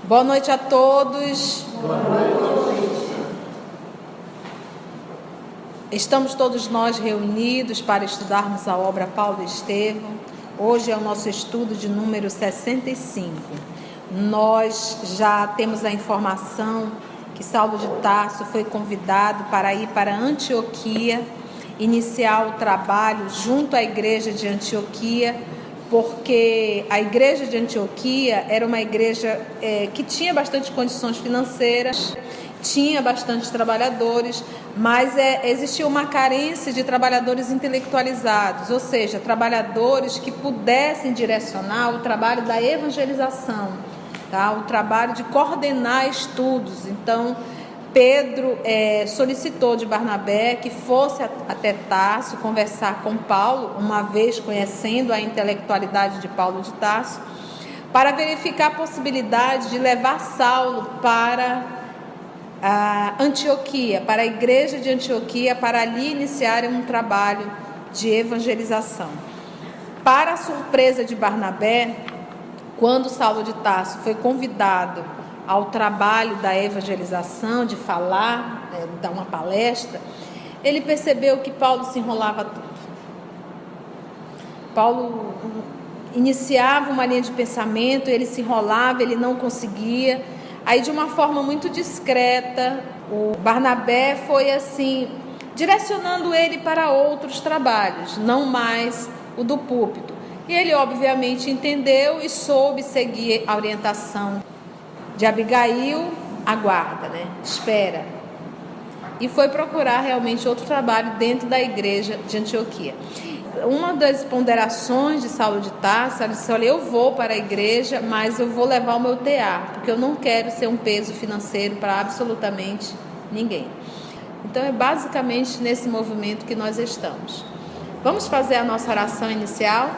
Boa noite a todos. Boa noite. Estamos todos nós reunidos para estudarmos a obra Paulo e Estevão. Hoje é o nosso estudo de número 65. Nós já temos a informação que Saulo de Tarso foi convidado para ir para Antioquia, iniciar o trabalho junto à igreja de Antioquia, porque a igreja de Antioquia era uma igreja que tinha bastante condições financeiras, tinha bastante trabalhadores, mas existia uma carência de trabalhadores intelectualizados, ou seja, trabalhadores que pudessem direcionar o trabalho da evangelização, tá? O trabalho de coordenar estudos. Então, Pedro solicitou de Barnabé que fosse até Tarso conversar com Paulo, uma vez conhecendo a intelectualidade de Paulo de Tarso, para verificar a possibilidade de levar Saulo para a Antioquia, para a igreja de Antioquia, para ali iniciarem um trabalho de evangelização. Para a surpresa de Barnabé, quando Saulo de Tarso foi convidado ao trabalho da evangelização, de falar, dar uma palestra, ele percebeu que Paulo se enrolava tudo. Paulo iniciava uma linha de pensamento, ele se enrolava, ele não conseguia. Aí, de uma forma muito discreta, o Barnabé foi assim, direcionando ele para outros trabalhos, não mais o do púlpito. E ele obviamente entendeu e soube seguir a orientação de Abigail, aguarda, espera. E foi procurar realmente outro trabalho dentro da igreja de Antioquia. Uma das ponderações de Saulo de Tarso, ele disse: olha, eu vou para a igreja, mas eu vou levar o meu tear, porque eu não quero ser um peso financeiro para absolutamente ninguém. Então é basicamente nesse movimento que nós estamos. Vamos fazer a nossa oração inicial?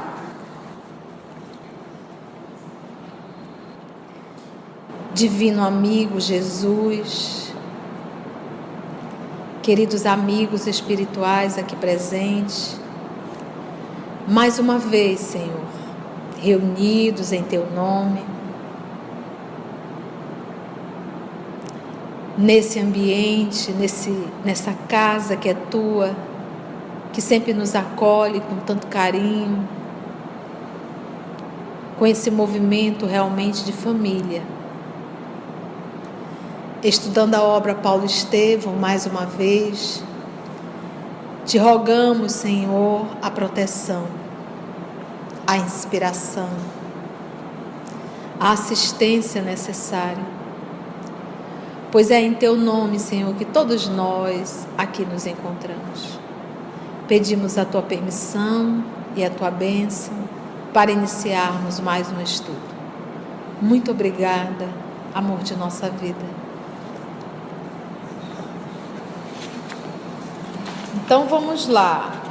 Divino amigo Jesus, queridos amigos espirituais aqui presentes, mais uma vez, Senhor, reunidos em Teu nome, nesse ambiente, nessa casa que é Tua, que sempre nos acolhe com tanto carinho, com esse movimento realmente de família. Estudando a obra Paulo e Estevão mais uma vez, te rogamos, Senhor, a proteção, a inspiração, a assistência necessária, pois é em Teu nome, Senhor, que todos nós aqui nos encontramos. Pedimos a Tua permissão e a Tua bênção para iniciarmos mais um estudo. Muito obrigada, amor de nossa vida. Então vamos lá,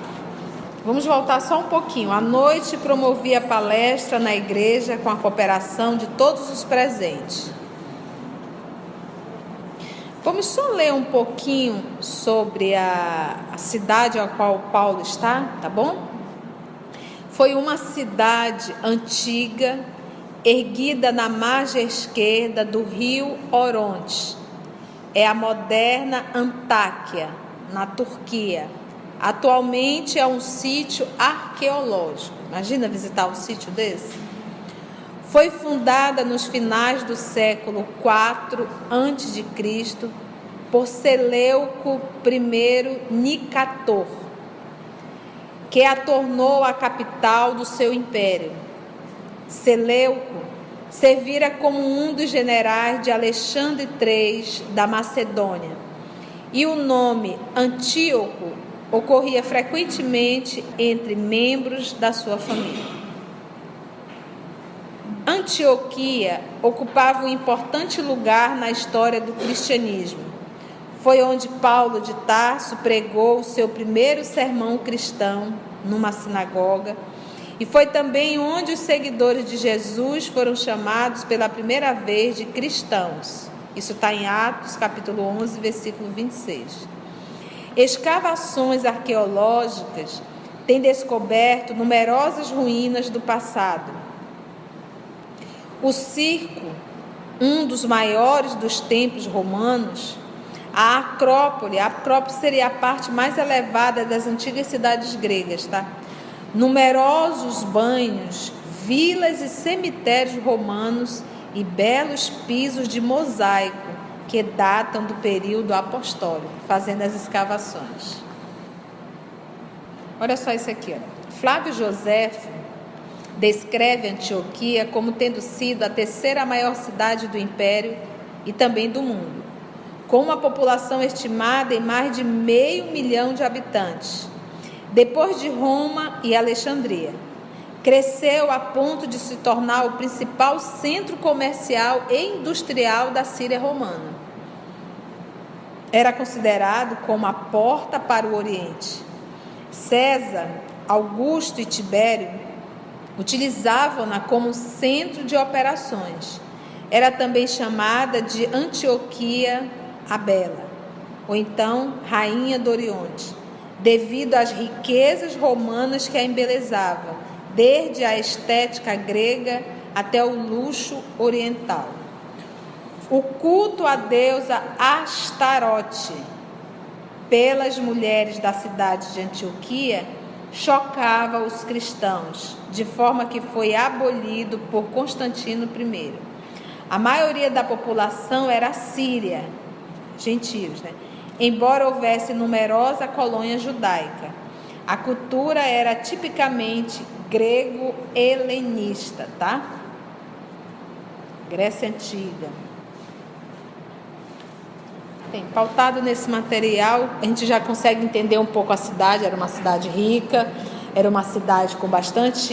vamos voltar só um pouquinho. À noite promovi a palestra na igreja com a cooperação de todos os presentes. Vamos só ler um pouquinho sobre a cidade a qual Paulo está, tá bom? Foi uma cidade antiga, erguida na margem esquerda do rio Orontes. É a moderna Antáquia, na Turquia. Atualmente é um sítio arqueológico. Imagina visitar um sítio desse? Foi fundada nos finais do século IV a.C. por Seleuco I Nicator, que a tornou a capital do seu império. Seleuco servira como um dos generais de Alexandre III da Macedônia. E o nome Antíoco ocorria frequentemente entre membros da sua família. Antioquia ocupava um importante lugar na história do cristianismo. Foi onde Paulo de Tarso pregou o seu primeiro sermão cristão numa sinagoga, e foi também onde os seguidores de Jesus foram chamados pela primeira vez de cristãos. Isso está em Atos, capítulo 11, versículo 26. Escavações arqueológicas têm descoberto numerosas ruínas do passado. O circo um dos maiores dos templos romanos, a Acrópole seria a parte mais elevada das antigas cidades gregas, tá? Numerosos banhos, vilas e cemitérios romanos e belos pisos de mosaico que datam do período apostólico, fazendo as escavações. Olha só isso aqui, ó. Flávio Joséfo descreve Antioquia como tendo sido a terceira maior cidade do império e também do mundo, com uma população estimada em mais de 500 mil de habitantes. Depois de Roma e Alexandria, cresceu a ponto de se tornar o principal centro comercial e industrial da Síria romana. Era considerado como a porta para o Oriente. César, Augusto e Tibério utilizavam-na como centro de operações. Era também chamada de Antioquia a Bela, ou então Rainha do Oriente, devido às riquezas romanas que a embelezavam, desde a estética grega até o luxo oriental. O culto à deusa Astarote pelas mulheres da cidade de Antioquia chocava os cristãos, de forma que foi abolido por Constantino I. A maioria da população era síria, gentios, né? Embora houvesse numerosa colônia judaica. A cultura era tipicamente grego-helenista, tá? Grécia Antiga. Bem, pautado nesse material, a gente já consegue entender um pouco a cidade. Era uma cidade rica, era uma cidade com bastante,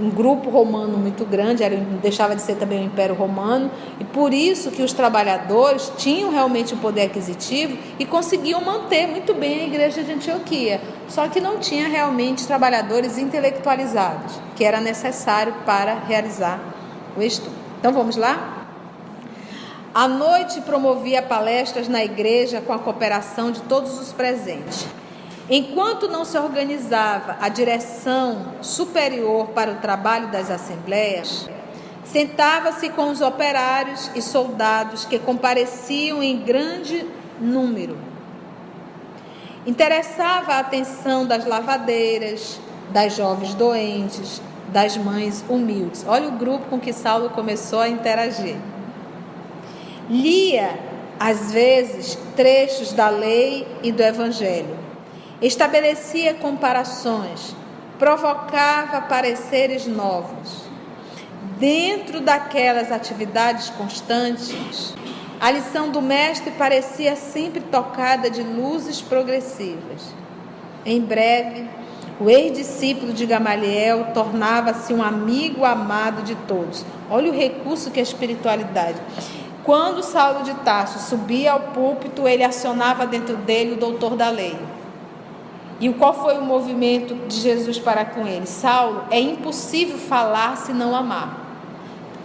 um grupo romano muito grande, deixava de ser também o Império Romano, e por isso que os trabalhadores tinham realmente um poder aquisitivo e conseguiam manter muito bem a igreja de Antioquia, só que não tinha realmente trabalhadores intelectualizados, que era necessário para realizar o estudo. Então vamos lá? À noite promovia palestras na igreja com a cooperação de todos os presentes. Enquanto não se organizava a direção superior para o trabalho das assembleias, sentava-se com os operários e soldados que compareciam em grande número. Interessava a atenção das lavadeiras, das jovens doentes, das mães humildes. Olha o grupo com que Saulo começou a interagir. Lia, às vezes, trechos da lei e do evangelho. Estabelecia comparações, provocava pareceres novos. Dentro daquelas atividades constantes, a lição do mestre parecia sempre tocada de luzes progressivas. Em breve, o ex-discípulo de Gamaliel tornava-se um amigo amado de todos. Olha o recurso que é a espiritualidade. Quando Saulo de Tarso subia ao púlpito, ele acionava dentro dele o doutor da lei. E qual foi o movimento de Jesus para com ele? Saulo, é impossível falar se não amar.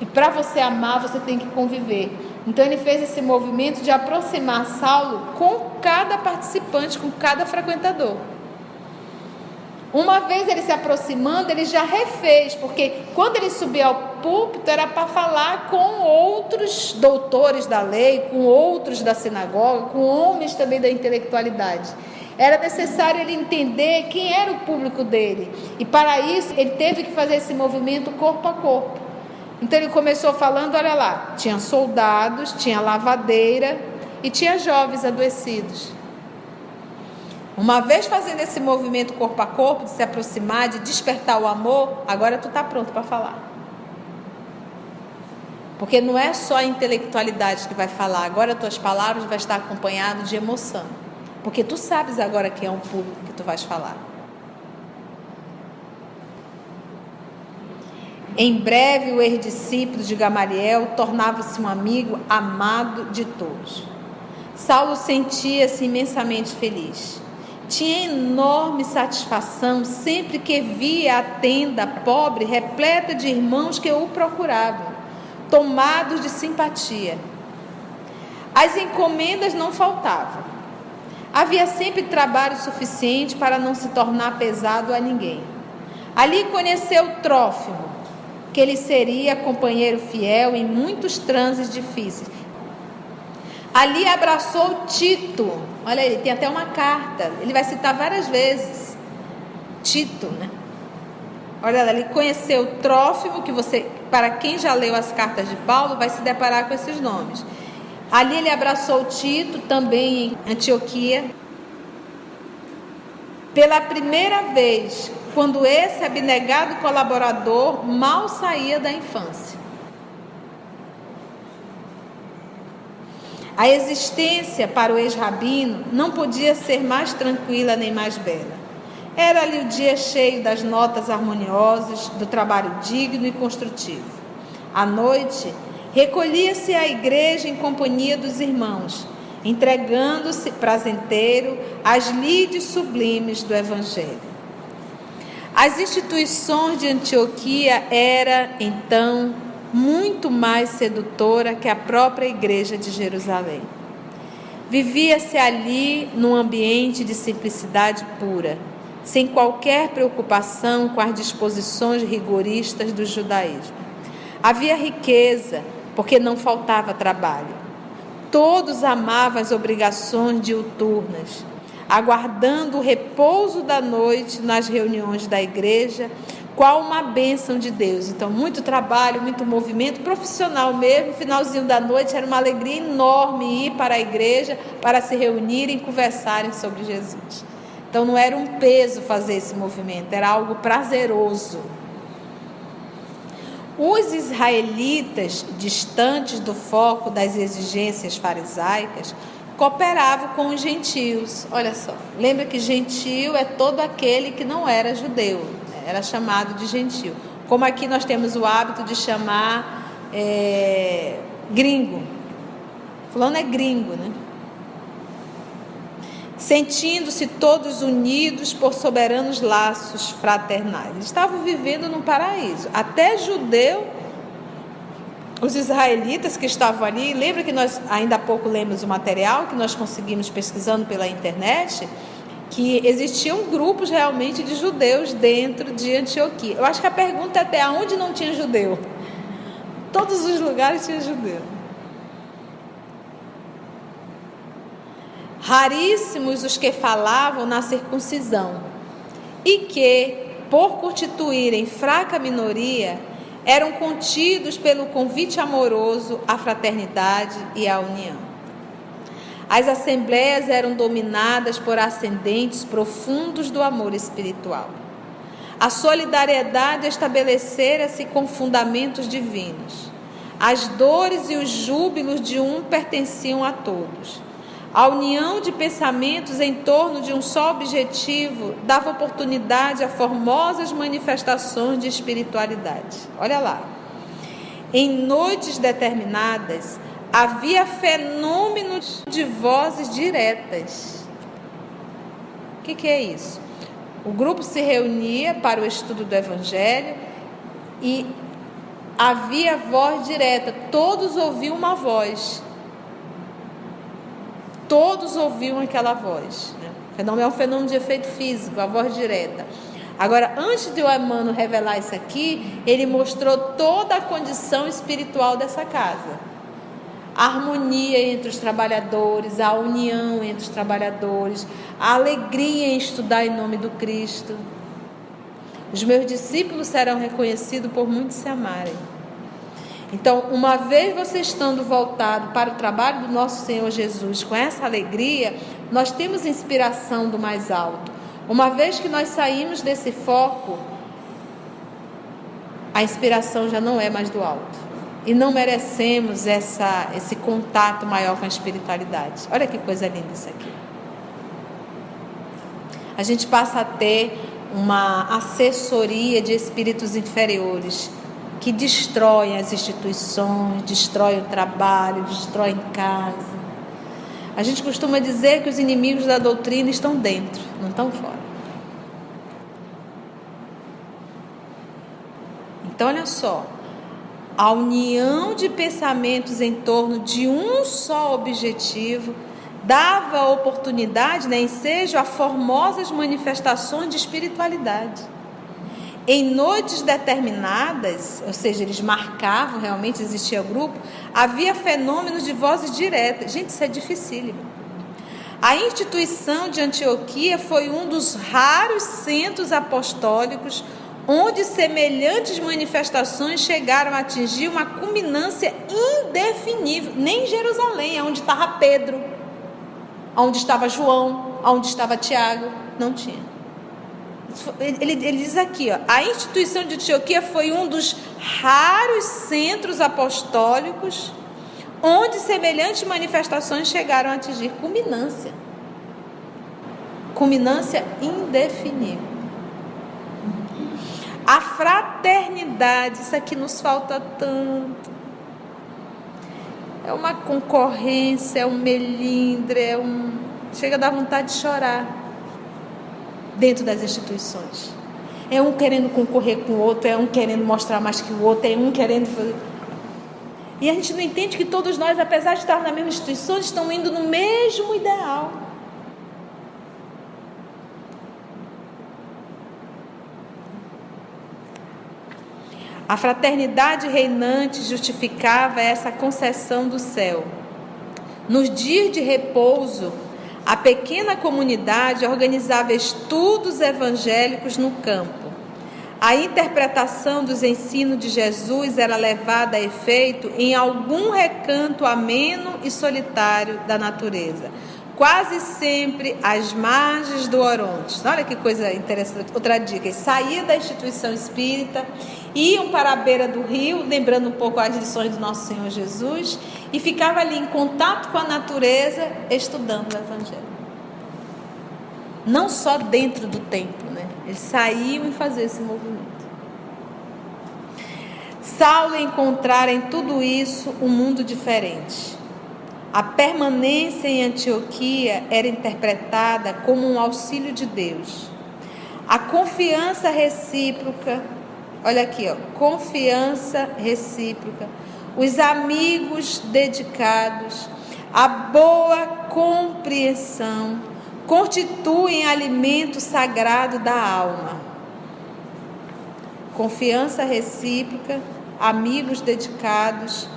E para você amar, você tem que conviver. Então ele fez esse movimento de aproximar Saulo com cada participante, com cada frequentador. Uma vez ele se aproximando, ele já refez, porque quando ele subia ao púlpito era para falar com outros doutores da lei, com outros da sinagoga, com homens também da intelectualidade. Era necessário ele entender quem era o público dele, e para isso ele teve que fazer esse movimento corpo a corpo. Então ele começou falando, olha lá, tinha soldados, tinha lavadeira e tinha jovens adoecidos. Uma vez fazendo esse movimento corpo a corpo, de se aproximar, de despertar o amor, agora tu está pronto para falar. Porque não é só a intelectualidade que vai falar, agora tuas palavras vão estar acompanhadas de emoção. Porque tu sabes agora que é um público que tu vais falar. Em breve, o ex-discípulo de Gamaliel tornava-se um amigo amado de todos. Saulo sentia-se imensamente feliz. Tinha enorme satisfação sempre que via a tenda pobre repleta de irmãos que o procuravam, tomados de simpatia. As encomendas não faltavam. Havia sempre trabalho suficiente para não se tornar pesado a ninguém. Ali conheceu Trófimo, que ele seria companheiro fiel em muitos transes difíceis. Ali abraçou Tito. Olha aí, tem até uma carta. Ele vai citar várias vezes. Tito, né? Olha lá, ele conheceu Trófimo, que você, para quem já leu as cartas de Paulo, vai se deparar com esses nomes. Ali ele abraçou Tito, também em Antioquia. Pela primeira vez, quando esse abnegado colaborador mal saía da infância. A existência para o ex-rabino não podia ser mais tranquila nem mais bela. Era ali o dia cheio das notas harmoniosas, do trabalho digno e construtivo. À noite, recolhia-se à igreja em companhia dos irmãos, entregando-se prazenteiro às lides sublimes do Evangelho. As instituições de Antioquia eram, então, muito mais sedutora que a própria igreja de Jerusalém. Vivia-se ali num ambiente de simplicidade pura, sem qualquer preocupação com as disposições rigoristas do judaísmo. Havia riqueza, porque não faltava trabalho. Todos amavam as obrigações diuturnas, aguardando o repouso da noite nas reuniões da igreja, qual uma bênção de Deus. Então, muito trabalho, muito movimento profissional mesmo. Finalzinho da noite era uma alegria enorme ir para a igreja para se reunirem e conversarem sobre Jesus. Então, não era um peso fazer esse movimento, era algo prazeroso. Os israelitas, distantes do foco das exigências farisaicas, cooperavam com os gentios. Olha só, lembra que gentio é todo aquele que não era judeu, era chamado de gentio. Como aqui nós temos o hábito de chamar gringo. Fulano é gringo, né? Sentindo-se todos unidos por soberanos laços fraternais. Eles estavam vivendo num paraíso. Até judeu, os israelitas que estavam ali, lembra que nós ainda há pouco lemos o material que nós conseguimos pesquisando pela internet, que existiam grupos realmente de judeus dentro de Antioquia. Eu acho que a pergunta é até onde não tinha judeu. Todos os lugares tinha judeu. Raríssimos os que falavam na circuncisão e que, por constituírem fraca minoria, eram contidos pelo convite amoroso à fraternidade e à união. As assembleias eram dominadas por ascendentes profundos do amor espiritual. A solidariedade estabelecera-se com fundamentos divinos. As dores e os júbilos de um pertenciam a todos. A união de pensamentos em torno de um só objetivo dava oportunidade a formosas manifestações de espiritualidade. Olha lá. Em noites determinadas, havia fenômenos de vozes diretas. O que é isso? O grupo se reunia para o estudo do Evangelho e havia voz direta. Todos ouviam uma voz. Todos ouviam aquela voz, né? É um fenômeno de efeito físico, a voz direta. Agora, antes de o Emmanuel revelar isso aqui, ele mostrou toda a condição espiritual dessa casa. A harmonia entre os trabalhadores, a união entre os trabalhadores, a alegria em estudar em nome do Cristo. Os meus discípulos serão reconhecidos por muitos se amarem. Então, uma vez você estando voltado para o trabalho do nosso Senhor Jesus com essa alegria, nós temos inspiração do mais alto. Uma vez que nós saímos desse foco, a inspiração já não é mais do alto. E não merecemos esse contato maior com a espiritualidade. Olha que coisa linda isso aqui. A gente passa a ter uma assessoria de espíritos inferiores que destroem as instituições, destroem o trabalho, destroem casa. A gente costuma dizer que os inimigos da doutrina estão dentro, não estão fora. Então, olha só, a união de pensamentos em torno de um só objetivo dava oportunidade, ensejo a formosas manifestações de espiritualidade. em noites determinadas, ou seja, eles marcavam, realmente existia grupo, havia fenômenos de vozes diretas. Gente, isso é dificílimo. A instituição de Antioquia foi um dos raros centros apostólicos onde semelhantes manifestações chegaram a atingir uma culminância indefinível. Nem em Jerusalém, onde estava Pedro, onde estava João, onde estava Tiago, não tinha. Ele diz aqui, ó, a instituição de Antioquia foi um dos raros centros apostólicos onde semelhantes manifestações chegaram a atingir culminância indefinível. A fraternidade, isso aqui nos falta tanto. É uma concorrência, é um melindre, chega a dar vontade de chorar dentro das instituições. É um querendo concorrer com o outro, é um querendo mostrar mais que o outro, é um querendo fazer. E a gente não entende que todos nós, apesar de estar na mesma instituição, estão indo no mesmo ideal. A fraternidade reinante justificava essa concessão do céu. Nos dias de repouso, a pequena comunidade organizava estudos evangélicos no campo. A interpretação dos ensinos de Jesus era levada a efeito em algum recanto ameno e solitário da natureza, quase sempre às margens do Orontes. Olha que coisa interessante. Outra dica: eles saíam da instituição espírita, iam para a beira do rio, lembrando um pouco as lições do nosso Senhor Jesus, e ficava ali em contato com a natureza, estudando o Evangelho. Não só dentro do templo, né? Eles saíam e faziam esse movimento. Saulo encontrara em tudo isso um mundo diferente. A permanência em Antioquia era interpretada como um auxílio de Deus. A confiança recíproca, olha aqui, ó, confiança recíproca, os amigos dedicados, a boa compreensão, constituem alimento sagrado da alma. Confiança recíproca, amigos dedicados,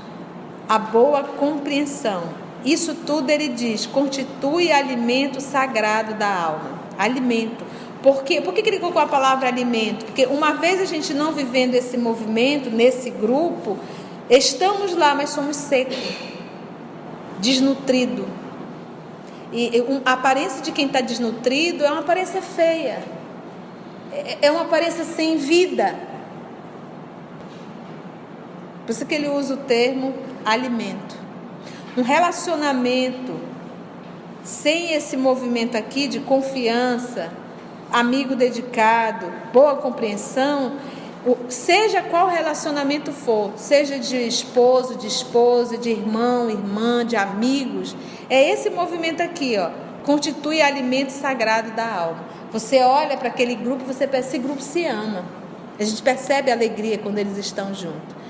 a boa compreensão. Isso tudo, ele diz, constitui alimento sagrado da alma. Alimento. Por quê? Por que ele colocou a palavra alimento? Porque uma vez a gente não vivendo esse movimento, nesse grupo, estamos lá, mas somos secos, desnutridos. E a aparência de quem está desnutrido é uma aparência feia, é uma aparência sem vida. Por isso que ele usa o termo alimento. Um relacionamento sem esse movimento aqui de confiança, amigo dedicado, boa compreensão, seja qual relacionamento for, seja de esposo, de esposa, de irmão, irmã, de amigos, é esse movimento aqui, ó, constitui alimento sagrado da alma. Você olha para aquele grupo, você percebe, esse grupo se ama. A gente percebe a alegria quando eles estão juntos.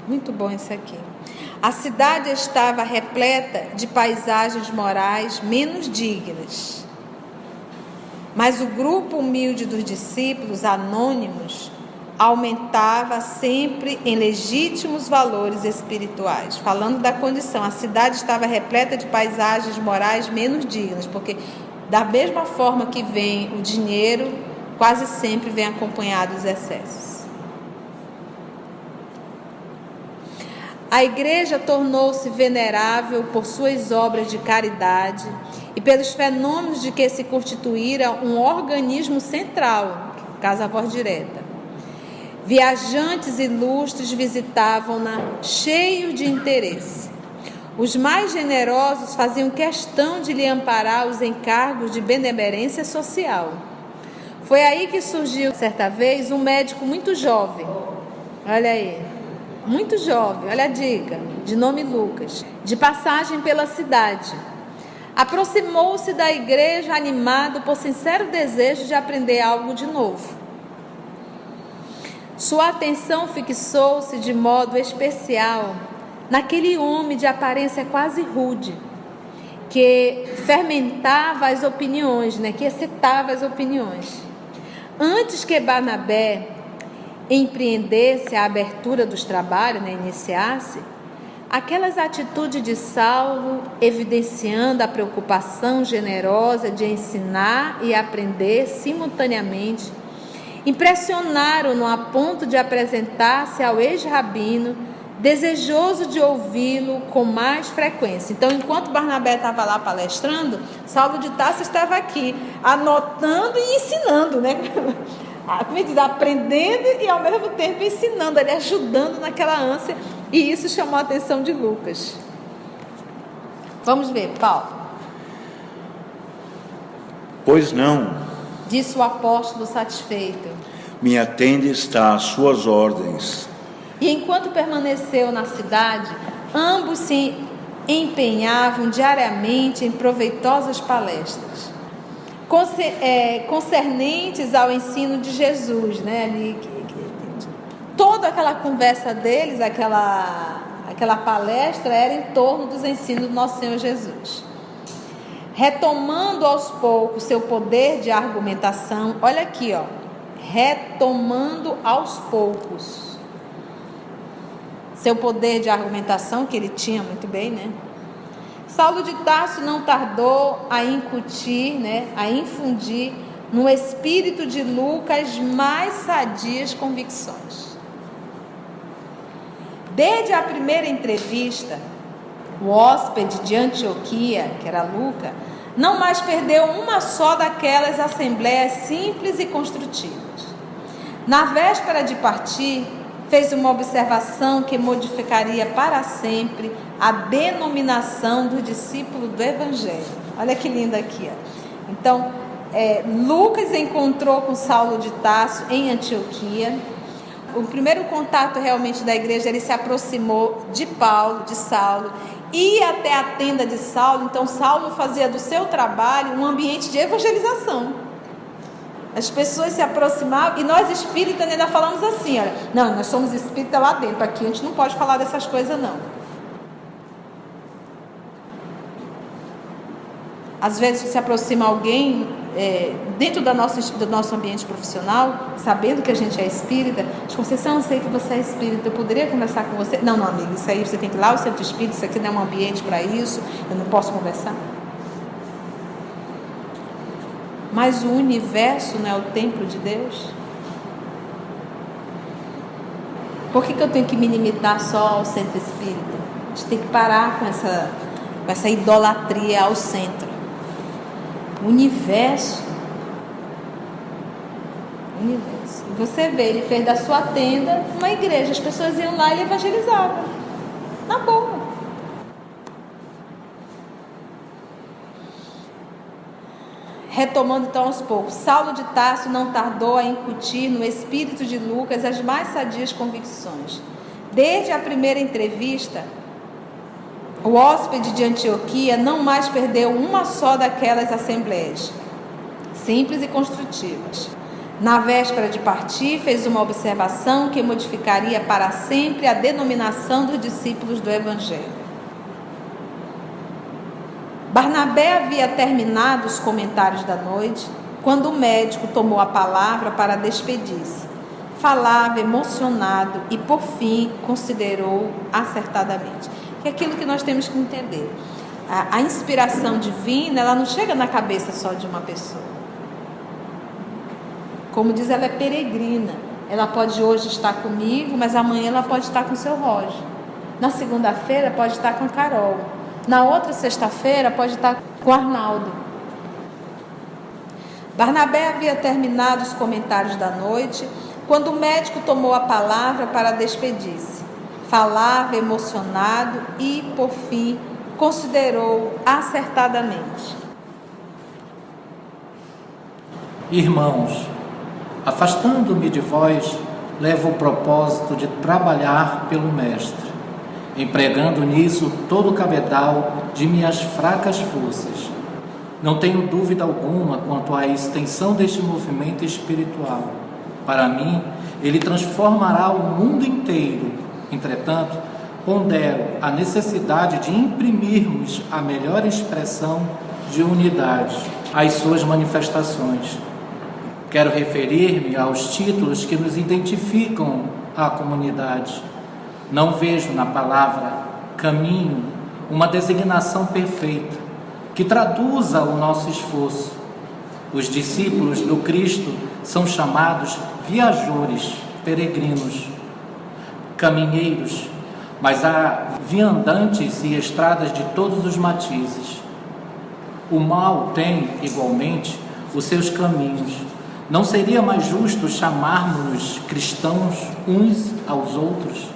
Muito bom isso aqui. A cidade estava repleta de paisagens morais menos dignas. Mas o grupo humilde dos discípulos anônimos aumentava sempre em legítimos valores espirituais. Falando da condição, a cidade estava repleta de paisagens morais menos dignas, porque da mesma forma que vem o dinheiro, quase sempre vem acompanhado dos excessos. A igreja tornou-se venerável por suas obras de caridade e pelos fenômenos de que se constituíra um organismo central, Casa Voz Direta. Viajantes ilustres visitavam-na cheios de interesse. Os mais generosos faziam questão de lhe amparar os encargos de benemerência social. Foi aí que surgiu, certa vez, um médico muito jovem. Olha aí. Muito jovem, olha a dica, de nome Lucas, de passagem pela cidade. Aproximou-se da igreja animado por sincero desejo de aprender algo de novo. Sua atenção fixou-se de modo especial naquele homem de aparência quase rude, que fermentava as opiniões, que excitava as opiniões. Antes que Barnabé empreendesse a abertura dos trabalhos, iniciasse, aquelas atitudes de Saulo, evidenciando a preocupação generosa de ensinar e aprender simultaneamente, impressionaram-no a ponto de apresentar-se ao ex-rabino, desejoso de ouvi-lo com mais frequência. Então, enquanto Barnabé estava lá palestrando, Saulo de Tarso estava aqui, anotando e ensinando, como é que diz? Aprendendo e ao mesmo tempo ensinando, ele ajudando naquela ânsia, e isso chamou a atenção de Lucas. Vamos ver, Paulo. Pois não, disse o apóstolo satisfeito. Minha tenda está às suas ordens. E enquanto permaneceu na cidade, ambos se empenhavam diariamente em proveitosas palestras concernentes ao ensino de Jesus, toda aquela conversa deles, aquela palestra era em torno dos ensinos do nosso Senhor Jesus. Retomando aos poucos seu poder de argumentação, olha aqui, retomando aos poucos seu poder de argumentação, que ele tinha muito bem, Saulo de Tarso não tardou a incutir, a infundir no espírito de Lucas mais sadias convicções. Desde a primeira entrevista, o hóspede de Antioquia, que era Lucas, não mais perdeu uma só daquelas assembleias simples e construtivas. Na véspera de partir, fez uma observação que modificaria para sempre a denominação do discípulo do Evangelho. Olha que lindo aqui. Então, Lucas encontrou com Saulo de Tarso em Antioquia. O primeiro contato realmente da igreja, ele se aproximou de Saulo, ia até a tenda de Saulo. Então Saulo fazia do seu trabalho um ambiente de evangelização. As pessoas se aproximavam, e nós espíritas ainda falamos assim, não, nós somos espíritas lá dentro, aqui a gente não pode falar dessas coisas não. Às vezes se aproxima alguém dentro do nosso ambiente profissional, sabendo que a gente é espírita, diz: Conceição, eu sei que você é espírita, eu poderia conversar com você? Não, amigo, isso aí você tem que ir lá ao centro espírita, isso aqui não é um ambiente para isso, eu não posso conversar. Mas o universo não é o templo de Deus? Por que eu tenho que me limitar só ao centro espírita? A gente tem que parar com essa idolatria ao centro. O universo. E você vê, ele fez da sua tenda uma igreja. As pessoas iam lá e evangelizavam. Na boa. Retomando então aos poucos, Saulo de Tarso não tardou a incutir no espírito de Lucas as mais sadias convicções. Desde a primeira entrevista, o hóspede de Antioquia não mais perdeu uma só daquelas assembleias, simples e construtivas. Na véspera de partir, fez uma observação que modificaria para sempre a denominação dos discípulos do Evangelho. Barnabé havia terminado os comentários da noite, quando o médico tomou a palavra para despedir-se. Falava emocionado e, por fim, considerou acertadamente. É aquilo que nós temos que entender. A inspiração divina, ela não chega na cabeça só de uma pessoa. Como diz, ela é peregrina. Ela pode hoje estar comigo, mas amanhã ela pode estar com o seu Roger. Na segunda-feira pode estar com a Carol. Na outra sexta-feira pode estar com o Arnaldo. Barnabé havia terminado os comentários da noite, quando o médico tomou a palavra para despedir-se. Falava emocionado e, por fim, considerou acertadamente. Irmãos, afastando-me de vós, levo o propósito de trabalhar pelo Mestre, empregando nisso todo o cabedal de minhas fracas forças. Não tenho dúvida alguma quanto à extensão deste movimento espiritual. Para mim, ele transformará o mundo inteiro. Entretanto, pondero a necessidade de imprimirmos a melhor expressão de unidade às suas manifestações. Quero referir-me aos títulos que nos identificam à comunidade. Não vejo na palavra caminho uma designação perfeita que traduza o nosso esforço. Os discípulos do Cristo são chamados viajores, peregrinos, caminheiros, mas há viandantes e estradas de todos os matizes. O mal tem, igualmente, os seus caminhos. Não seria mais justo chamarmos-nos cristãos uns aos outros?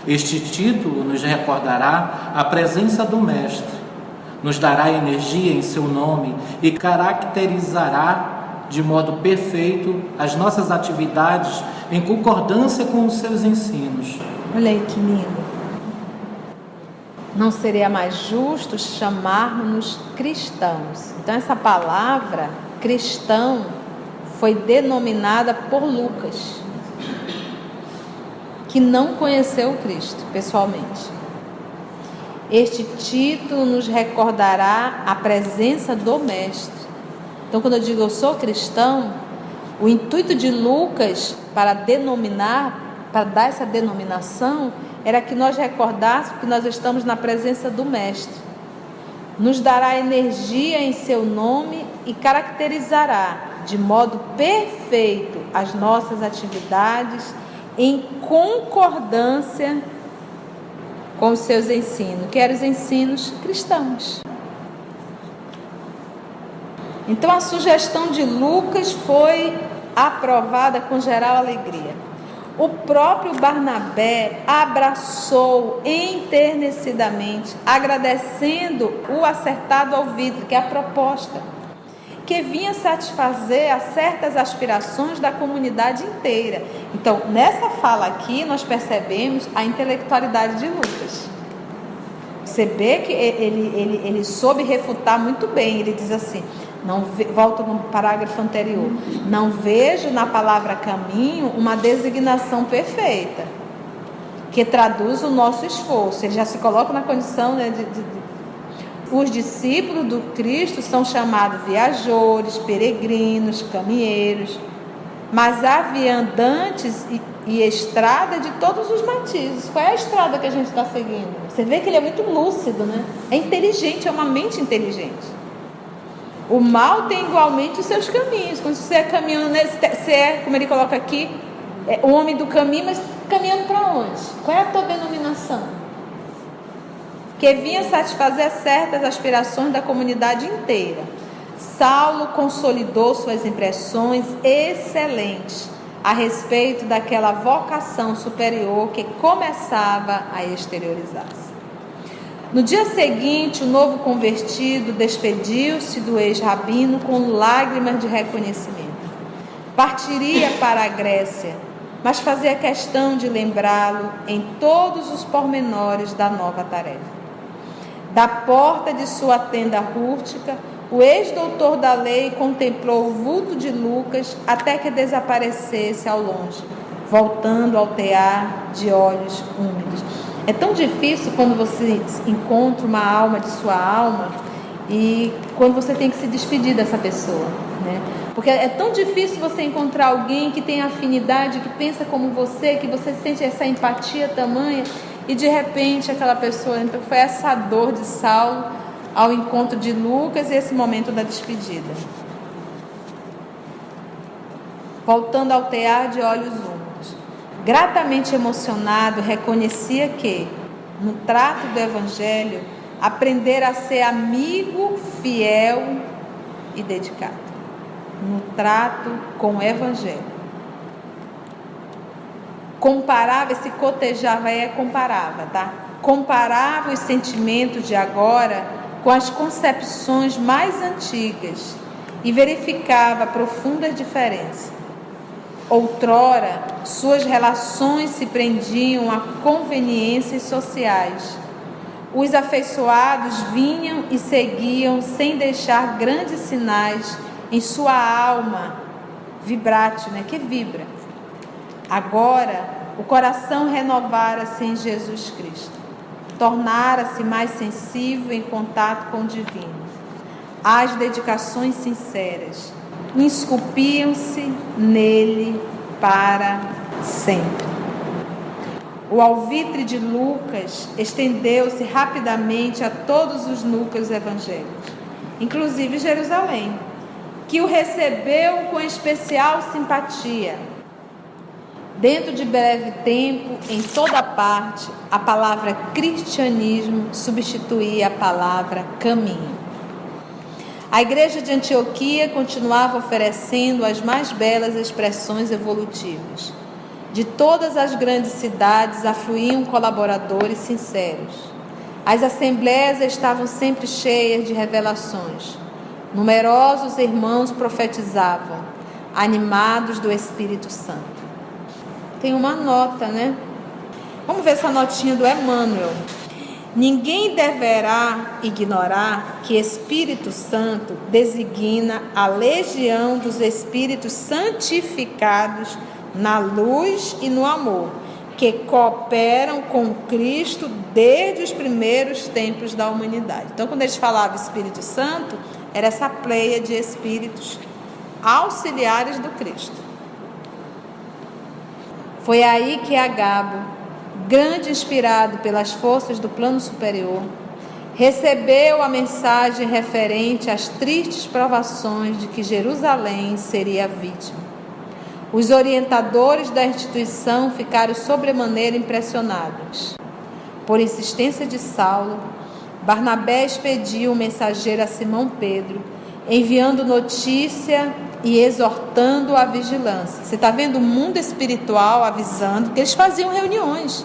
Este título nos recordará a presença do Mestre, nos dará energia em seu nome e caracterizará de modo perfeito as nossas atividades em concordância com os seus ensinos. Olha aí que lindo. Não seria mais justo chamarmos-nos cristãos. Então essa palavra cristão foi denominada por Lucas, que não conheceu o Cristo pessoalmente. Este título nos recordará a presença do Mestre. Então, quando eu digo eu sou cristão, o intuito de Lucas para dar essa denominação, era que nós recordássemos que nós estamos na presença do Mestre. Nos dará energia em seu nome e caracterizará de modo perfeito as nossas atividades em concordância com os seus ensinos, que eram os ensinos cristãos. Então a sugestão de Lucas foi aprovada com geral alegria. O próprio Barnabé abraçou enternecidamente, agradecendo o acertado alvitre, que é a proposta, que vinha satisfazer a certas aspirações da comunidade inteira. Então, nessa fala aqui, nós percebemos a intelectualidade de Lucas. Você vê que ele soube refutar muito bem. Ele diz assim, volta no parágrafo anterior, não vejo na palavra caminho uma designação perfeita, que traduz o nosso esforço. Ele já se coloca na condição, né, os discípulos do Cristo são chamados viajores, peregrinos, caminheiros, mas há viandantes e estrada de todos os matizes. Qual é a estrada que a gente está seguindo? Você vê que ele é muito lúcido, né? É inteligente, é uma mente inteligente. O mal tem igualmente os seus caminhos. Quando você é caminhando, você é, como ele coloca aqui, o homem do caminho, mas caminhando para onde? Qual é a tua denominação? Que vinha satisfazer certas aspirações da comunidade inteira. Saulo consolidou suas impressões excelentes a respeito daquela vocação superior que começava a exteriorizar-se. No dia seguinte, o novo convertido despediu-se do ex-rabino com lágrimas de reconhecimento. Partiria para a Grécia, mas fazia questão de lembrá-lo em todos os pormenores da nova tarefa. Da porta de sua tenda rústica, o ex-doutor da lei contemplou o vulto de Lucas até que desaparecesse ao longe, voltando ao tear de olhos úmidos. É tão difícil quando você encontra uma alma de sua alma e quando você tem que se despedir dessa pessoa, né? Porque é tão difícil você encontrar alguém que tem afinidade, que pensa como você, que você sente essa empatia tamanha e de repente aquela pessoa. Então foi essa dor de Saulo ao encontro de Lucas e esse momento da despedida. Voltando ao tear de olhos úmidos. Gratamente emocionado, reconhecia que, no trato do Evangelho, aprender a ser amigo, fiel e dedicado. No trato com o Evangelho. Comparava, esse cotejava aí é comparava, tá? Comparava os sentimentos de agora com as concepções mais antigas e verificava profundas diferenças. Outrora, suas relações se prendiam a conveniências sociais. Os afeiçoados vinham e seguiam sem deixar grandes sinais em sua alma vibrátil, né, que vibra. Agora, o coração renovara-se em Jesus Cristo. Tornara-se mais sensível em contato com o divino. As dedicações sinceras, esculpiam-se nele para sempre. O alvitre de Lucas estendeu-se rapidamente a todos os núcleos evangélicos, inclusive Jerusalém, que o recebeu com especial simpatia. Dentro de breve tempo, em toda parte, a palavra cristianismo substituía a palavra caminho. A igreja de Antioquia continuava oferecendo as mais belas expressões evolutivas. De todas as grandes cidades afluíam colaboradores sinceros. As assembleias estavam sempre cheias de revelações. Numerosos irmãos profetizavam, animados do Espírito Santo. Tem uma nota, né? Vamos ver essa notinha do Emmanuel. Ninguém deverá ignorar que Espírito Santo designa a legião dos espíritos santificados na luz e no amor, que cooperam com Cristo desde os primeiros tempos da humanidade. Então, quando eles falavam Espírito Santo, era essa pleia de espíritos auxiliares do Cristo. Foi aí que Agabo, grande inspirado pelas forças do plano superior, recebeu a mensagem referente às tristes provações de que Jerusalém seria vítima. Os orientadores da instituição ficaram sobremaneira impressionados. Por insistência de Saulo, Barnabé expediu um mensageiro a Simão Pedro, enviando notícia e exortando a vigilância. Você está vendo o mundo espiritual avisando, que eles faziam reuniões,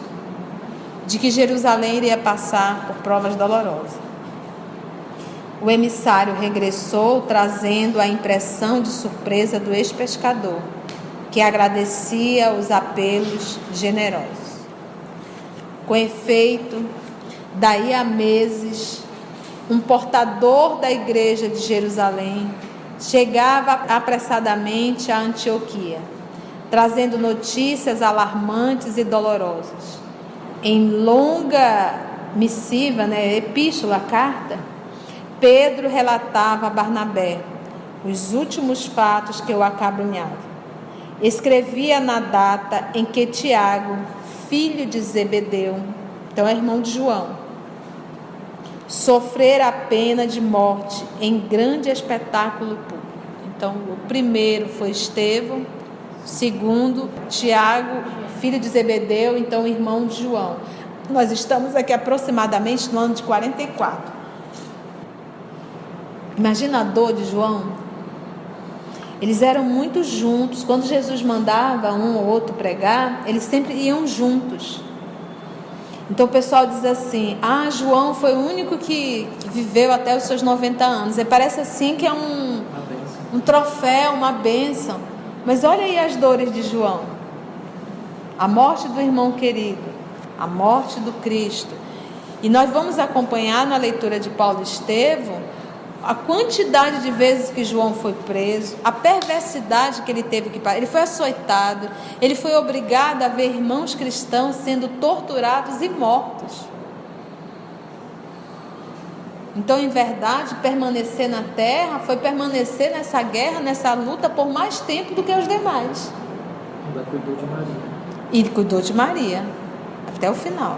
de que Jerusalém iria passar por provas dolorosas. O emissário regressou, trazendo a impressão de surpresa do ex-pescador, que agradecia os apelos generosos. Com efeito, daí a meses, um portador da igreja de Jerusalém chegava apressadamente a Antioquia, trazendo notícias alarmantes e dolorosas. Em longa missiva, epístola, carta, Pedro relatava a Barnabé os últimos fatos que o acabrunhavam. Escrevia na data em que Tiago, filho de Zebedeu, então é irmão de João, sofrera a pena de morte em grande espetáculo público. Então, o primeiro foi Estevão, o segundo, Tiago, filho de Zebedeu, então irmão de João. Nós estamos aqui aproximadamente no ano de 44. Imagina a dor de João. Eles eram muito juntos. Quando Jesus mandava um ou outro pregar, eles sempre iam juntos. Então o pessoal diz assim: João foi o único que viveu até os seus 90 anos. E parece assim que é um troféu, uma bênção. Mas olha aí as dores de João. A morte do irmão querido, a morte do Cristo. E nós vamos acompanhar na leitura de Paulo e Estevão a quantidade de vezes que João foi preso, a perversidade que ele teve que passar. Ele foi açoitado, ele foi obrigado a ver irmãos cristãos sendo torturados e mortos. Então, em verdade, permanecer na terra foi permanecer nessa guerra, nessa luta por mais tempo do que os demais. Ainda cuidou de Maria. E ele cuidou de Maria até o final.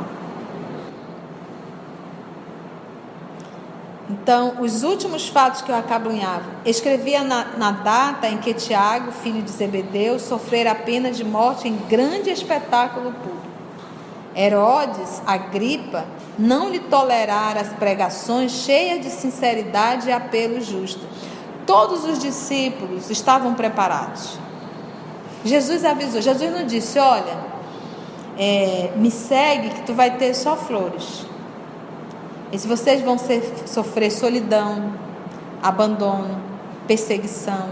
Então, os últimos fatos que eu acabrunhava, escrevia na data em que Tiago, filho de Zebedeu, sofrera a pena de morte em grande espetáculo público. Herodes, Agripa, não lhe tolerara as pregações cheias de sinceridade e apelo justo. Todos os discípulos estavam preparados. Jesus avisou, Jesus não disse: olha, me segue que tu vai ter só flores. E se vocês vão sofrer solidão, abandono, perseguição,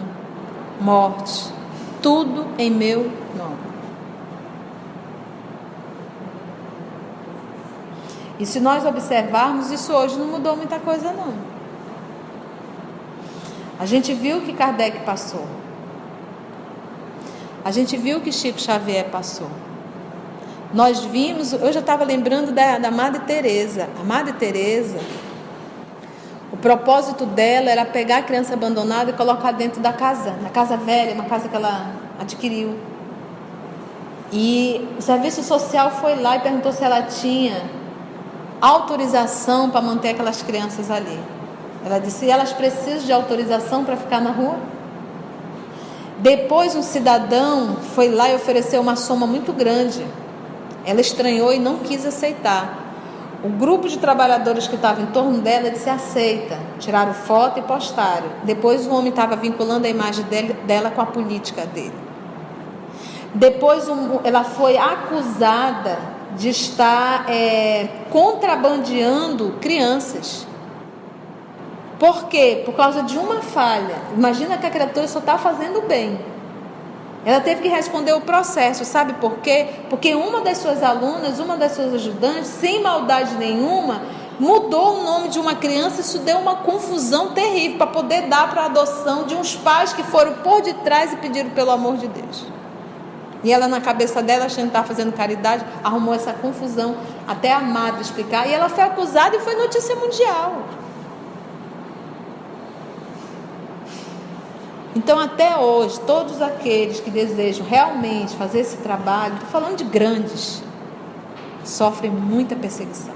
morte, tudo em meu nome. E se nós observarmos, isso hoje não mudou muita coisa não. A gente viu que Kardec passou. A gente viu que Chico Xavier passou. Nós vimos, eu já estava lembrando da Madre Teresa. A Madre Teresa, O propósito dela era pegar a criança abandonada e colocar dentro da casa, na casa velha, uma casa que ela adquiriu. E o serviço social foi lá e perguntou se ela tinha autorização para manter aquelas crianças ali. Ela disse: elas precisam de autorização para ficar na rua? Depois um cidadão foi lá e ofereceu uma soma muito grande. Ela estranhou e não quis aceitar. O grupo de trabalhadores que estava em torno dela disse: aceita. Tiraram foto e postaram. Depois o homem estava vinculando a imagem dela com a política dele. Depois ela foi acusada de estar contrabandeando crianças. Por quê? Por causa de uma falha. Imagina que a criatura só está fazendo bem. Ela teve que responder o processo. Sabe por quê? Porque uma das suas alunas, uma das suas ajudantes, sem maldade nenhuma, mudou o nome de uma criança. Isso deu uma confusão terrível para poder dar para a adoção de uns pais que foram por detrás e pediram pelo amor de Deus. E ela, na cabeça dela, achando que estava fazendo caridade, arrumou essa confusão até a madre explicar. E ela foi acusada e foi notícia mundial. Então, até hoje, todos aqueles que desejam realmente fazer esse trabalho, estou falando de grandes, sofrem muita perseguição,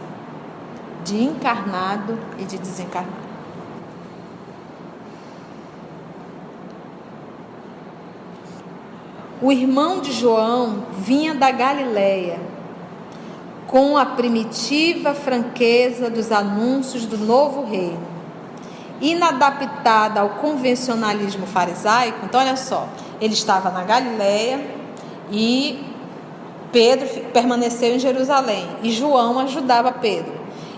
de encarnado e de desencarnado. O irmão de João vinha da Galileia, com a primitiva franqueza dos anúncios do novo reino, inadaptada ao convencionalismo farisaico. Então, olha só, ele estava na Galileia e Pedro permaneceu em Jerusalém e João ajudava Pedro.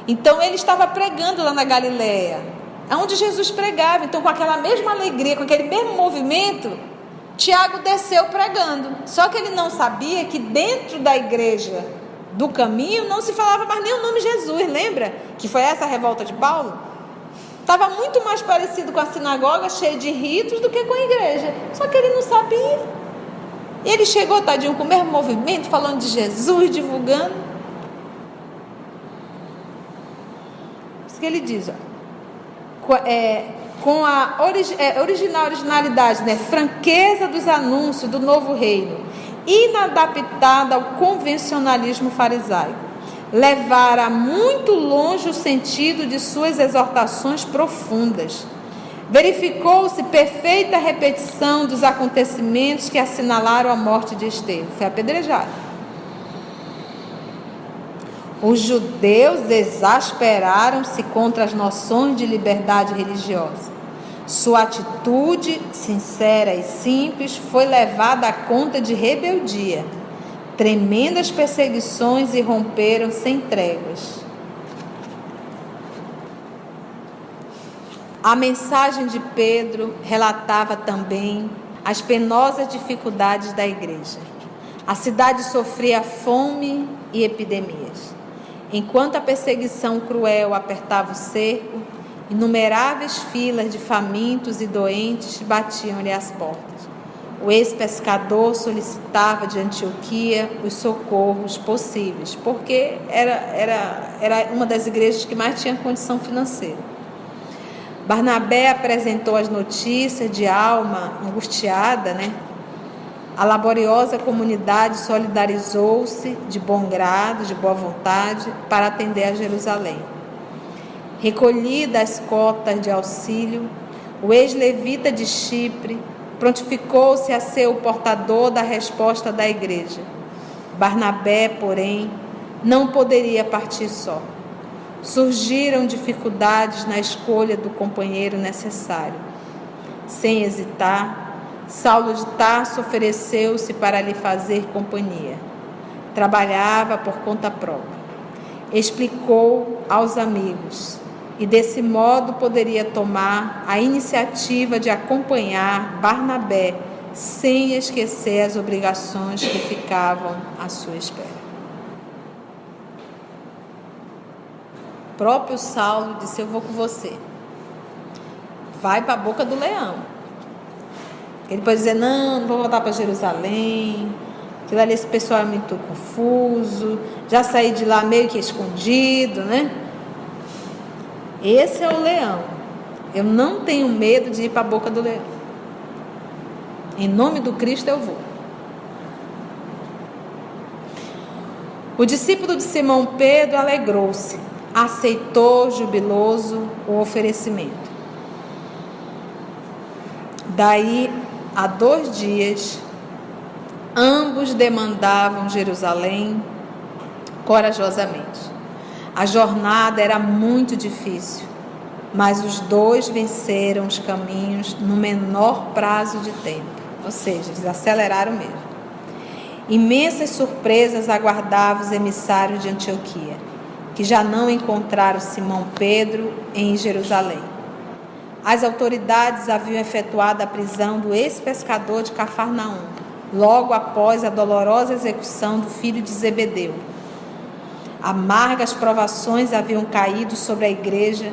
Então, ele estava pregando lá na Galileia, onde Jesus pregava. Então, com aquela mesma alegria, com aquele mesmo movimento, Tiago desceu pregando. Só que ele não sabia que dentro da igreja do caminho não se falava mais nem o nome Jesus. Lembra que foi essa a revolta de Paulo? Estava muito mais parecido com a sinagoga, cheia de ritos, do que com a igreja. Só que ele não sabia. E ele chegou, tadinho, com o mesmo movimento, falando de Jesus, divulgando. Isso que ele diz, ó, com a originalidade, né? Franqueza dos anúncios do novo reino, inadaptada ao convencionalismo farisaico. Levara muito longe o sentido de suas exortações profundas. Verificou-se perfeita repetição dos acontecimentos que assinalaram a morte de Estevão. Foi apedrejado. Os judeus exasperaram-se contra as noções de liberdade religiosa. Sua atitude, sincera e simples, foi levada à conta de rebeldia. Tremendas perseguições irromperam sem tréguas. A mensagem de Pedro relatava também as penosas dificuldades da igreja. A cidade sofria fome e epidemias. Enquanto a perseguição cruel apertava o cerco, inumeráveis filas de famintos e doentes batiam-lhe as portas. O ex-pescador solicitava de Antioquia os socorros possíveis, porque era uma das igrejas que mais tinha condição financeira. Barnabé apresentou as notícias de alma angustiada, né? A laboriosa comunidade solidarizou-se de bom grado, de boa vontade, para atender a Jerusalém. Recolhidas as cotas de auxílio, o ex-levita de Chipre prontificou-se a ser o portador da resposta da igreja. Barnabé, porém, não poderia partir só. Surgiram dificuldades na escolha do companheiro necessário. Sem hesitar, Saulo de Tarso ofereceu-se para lhe fazer companhia. Trabalhava por conta própria. Explicou aos amigos e desse modo poderia tomar a iniciativa de acompanhar Barnabé sem esquecer as obrigações que ficavam à sua espera. O próprio Saulo disse: eu vou com você. Vai para a boca do leão. Ele pode dizer: não vou voltar para Jerusalém, aquilo ali, esse pessoal é muito confuso, já saí de lá meio que escondido, né? Esse é o leão. Eu não tenho medo de ir para a boca do leão. Em nome do Cristo eu vou. O discípulo de Simão Pedro alegrou-se, aceitou jubiloso o oferecimento. Daí a 2 dias, ambos demandavam Jerusalém corajosamente. A jornada era muito difícil, mas os dois venceram os caminhos no menor prazo de tempo. Ou seja, eles aceleraram mesmo. Imensas surpresas aguardavam os emissários de Antioquia, que já não encontraram Simão Pedro em Jerusalém. As autoridades haviam efetuado a prisão do ex-pescador de Cafarnaum, logo após a dolorosa execução do filho de Zebedeu. Amargas provações haviam caído sobre a igreja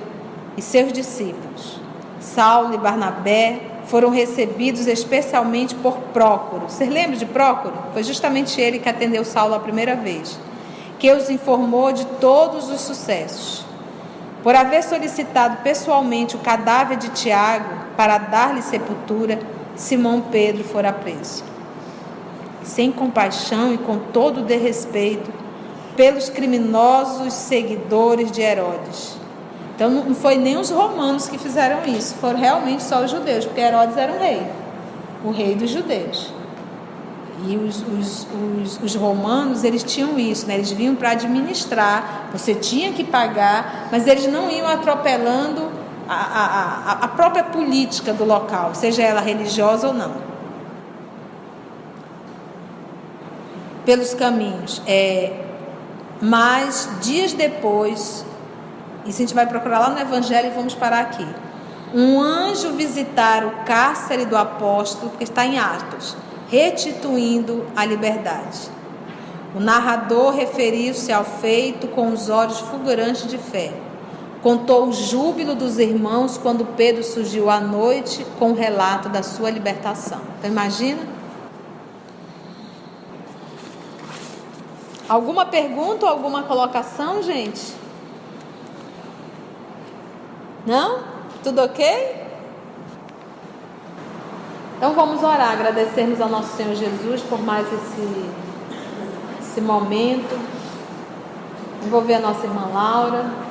e seus discípulos. Saulo e Barnabé foram recebidos especialmente por Prócoro. Vocês lembram de Prócoro? Foi justamente ele que atendeu Saulo a primeira vez, que os informou de todos os sucessos. Por haver solicitado pessoalmente o cadáver de Tiago para dar-lhe sepultura, Simão Pedro fora preso. Sem compaixão e com todo o desrespeito pelos criminosos seguidores de Herodes. Então não foi nem os romanos que fizeram isso, foram realmente só os judeus, porque Herodes era o rei dos judeus. E os romanos, eles tinham isso, né? Eles vinham para administrar, você tinha que pagar, mas eles não iam atropelando a própria política do local, seja ela religiosa ou não. Pelos caminhos. Mas, dias depois, isso a gente vai procurar lá no Evangelho e vamos parar aqui. Um anjo visitar o cárcere do apóstolo, porque está em Atos, restituindo a liberdade. O narrador referiu-se ao feito com os olhos fulgurantes de fé. Contou o júbilo dos irmãos quando Pedro surgiu à noite com o relato da sua libertação. Então imagina? Alguma pergunta ou alguma colocação, gente? Não? Tudo ok? Então vamos orar, agradecermos ao nosso Senhor Jesus por mais esse momento. Envolver a nossa irmã Laura.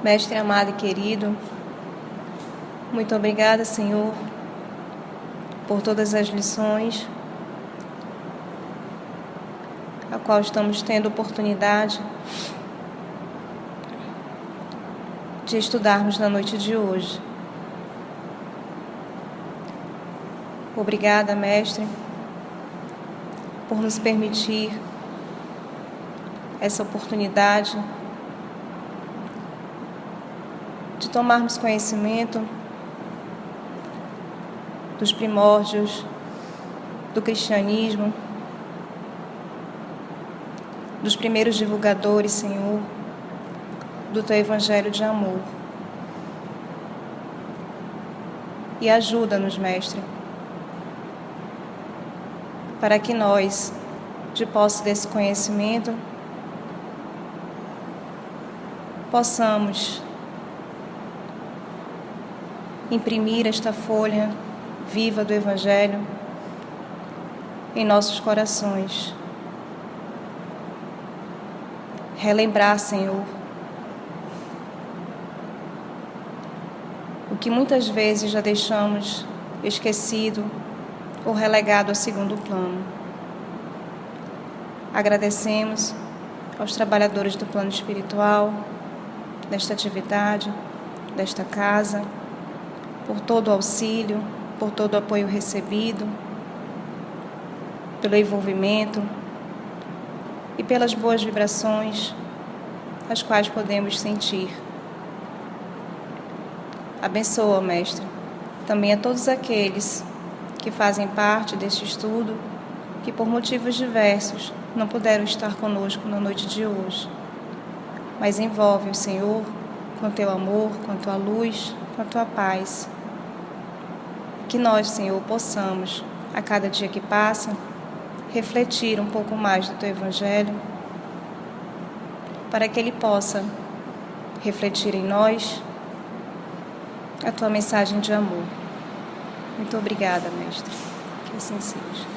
Mestre amado e querido, muito obrigada, Senhor, por todas as lições a qual estamos tendo oportunidade de estudarmos na noite de hoje. Obrigada, Mestre, por nos permitir essa oportunidade de tomarmos conhecimento dos primórdios do cristianismo, dos primeiros divulgadores, Senhor, do Teu Evangelho de amor. E ajuda-nos, Mestre, para que nós, de posse desse conhecimento, possamos imprimir esta folha viva do Evangelho em nossos corações. Relembrar, Senhor, o que muitas vezes já deixamos esquecido ou relegado a segundo plano. Agradecemos aos trabalhadores do plano espiritual, desta atividade, desta casa, por todo o auxílio, por todo o apoio recebido, pelo envolvimento e pelas boas vibrações as quais podemos sentir. Abençoa, Mestre, também a todos aqueles que fazem parte deste estudo, que por motivos diversos não puderam estar conosco na noite de hoje. Mas envolve o Senhor com Teu amor, com Tua luz, com a Tua paz. que nós, Senhor, possamos, a cada dia que passa, refletir um pouco mais do Teu Evangelho, para que ele possa refletir em nós a Tua mensagem de amor. Muito obrigada, Mestre. Que assim seja.